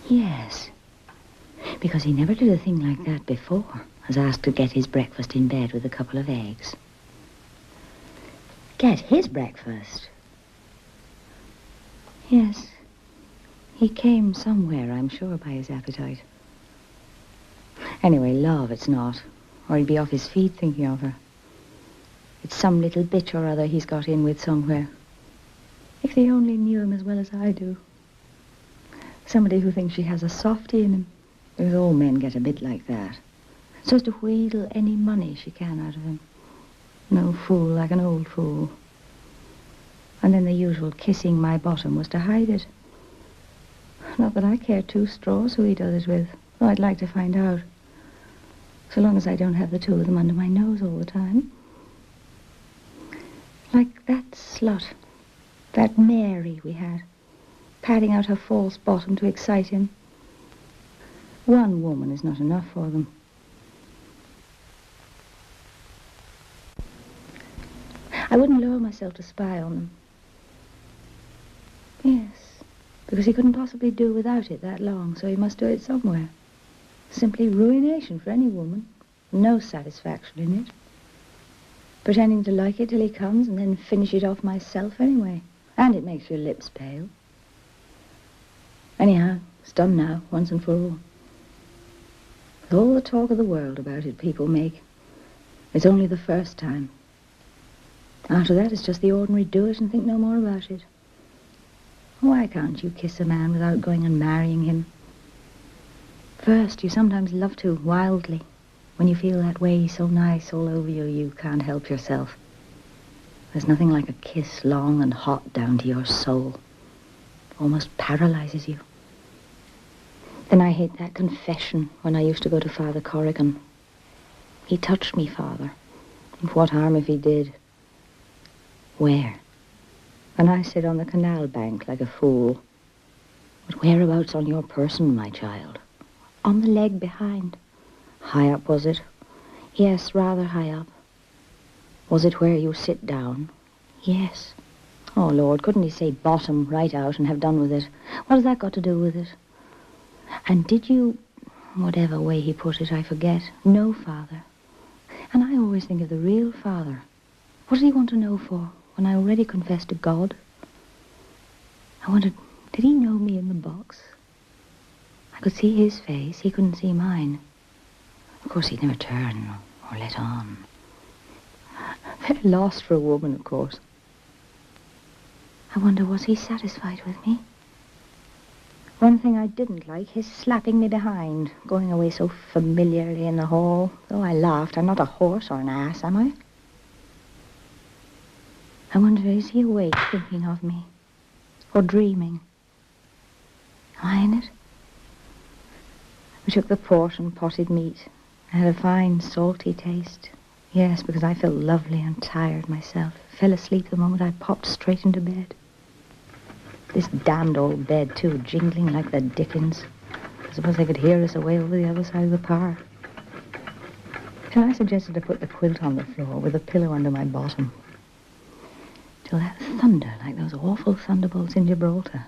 Yes. Because he never did a thing like that before. Was asked to get his breakfast in bed with a couple of eggs. Get his breakfast? Yes. He came somewhere, I'm sure, by his appetite. Anyway, love it's not. Or he'd be off his feet thinking of her. It's some little bitch or other he's got in with somewhere. If they only knew him as well as I do. Somebody who thinks she has a softie in him. Because all men get a bit like that. So as to wheedle any money she can out of him. No fool like an old fool. And then the usual kissing my bottom was to hide it. Not that I care two straws who he does it with. Though I'd like to find out. So long as I don't have the two of them under my nose all the time. Like that slut. That Mary we had. Padding out her false bottom to excite him. One woman is not enough for them. I wouldn't lower myself to spy on them. Yes, because he couldn't possibly do without it that long, so he must do it somewhere. Simply ruination for any woman. No satisfaction in it. Pretending to like it till he comes and then finish it off myself anyway. And it makes your lips pale. Anyhow, it's done now, once and for all. With all the talk of the world about it people make, it's only the first time. After that, it's just the ordinary do it and think no more about it. Why can't you kiss a man without going and marrying him? First, you sometimes love to, wildly. When you feel that way so nice all over you, you can't help yourself. There's nothing like a kiss long and hot down to your soul. Almost paralyzes you. Then I hate that confession when I used to go to Father Corrigan. He touched me, Father. And what harm if he did? Where? And I sit on the canal bank like a fool. But whereabouts on your person, my child? On the leg behind. High up, was it? Yes, rather high up. Was it where you sit down? Yes. Oh, Lord, couldn't he say bottom right out and have done with it? What has that got to do with it? And did you, whatever way he put it, I forget, know Father? And I always think of the real Father. What did he want to know for, when I already confessed to God? I wondered, did he know me in the box? I could see his face, he couldn't see mine. Of course, he'd never turn or let on. Very lost for a woman, of course. I wonder, was he satisfied with me? One thing I didn't like, his slapping me behind, going away so familiarly in the hall. Though I laughed, I'm not a horse or an ass, am I? I wonder, is he awake thinking of me? Or dreaming? Am I in it? We took the port and potted meat. I had a fine, salty taste. Yes, because I felt lovely and tired myself. Fell asleep the moment I popped straight into bed. This damned old bed, too, jingling like the dickens. I suppose they could hear us away over the other side of the park. So I suggested to put the quilt on the floor with a pillow under my bottom. Till that thunder, like those awful thunderbolts in Gibraltar.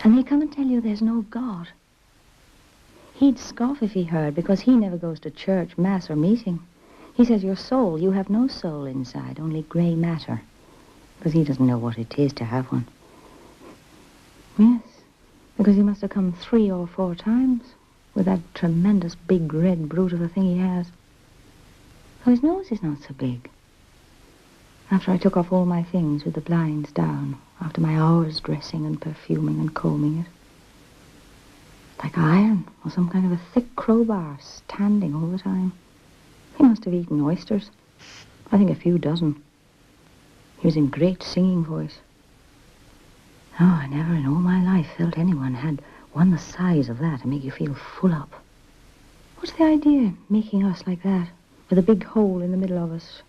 And they come and tell you there's no God. He'd scoff if he heard, because he never goes to church, mass, or meeting. He says your soul, you have no soul inside, only grey matter. Because he doesn't know what it is to have one. Yes, because he must have come 3 or 4 times with that tremendous big red brute of a thing he has. So his nose is not so big. After I took off all my things with the blinds down, after my hours dressing and perfuming and combing it. Like iron or some kind of a thick crowbar standing all the time. He must have eaten oysters. I think a few dozen. He was in great singing voice. Oh, I never in all my life felt anyone had one the size of that to make you feel full up. What's the idea, making us like that, with a big hole in the middle of us?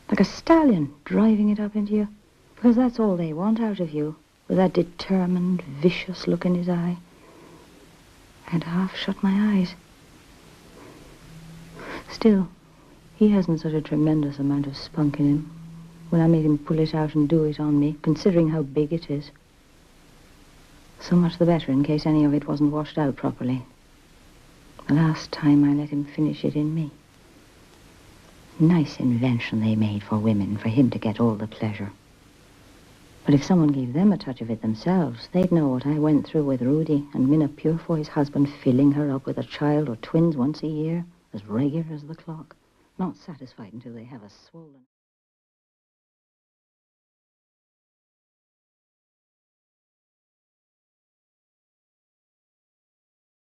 Like a stallion driving it up into you? Because that's all they want out of you, with that determined, vicious look in his eye. I had half shut my eyes. Still, he hasn't such a tremendous amount of spunk in him. when I made him pull it out and do it on me, considering how big it is. So much the better in case any of it wasn't washed out properly. The last time I let him finish it in me. Nice invention they made for women, for him to get all the pleasure. But if someone gave them a touch of it themselves, they'd know what I went through with Rudy and Minna Purefoy's husband, filling her up with a child or twins once a year, as regular as the clock. Not satisfied until they have a swollen...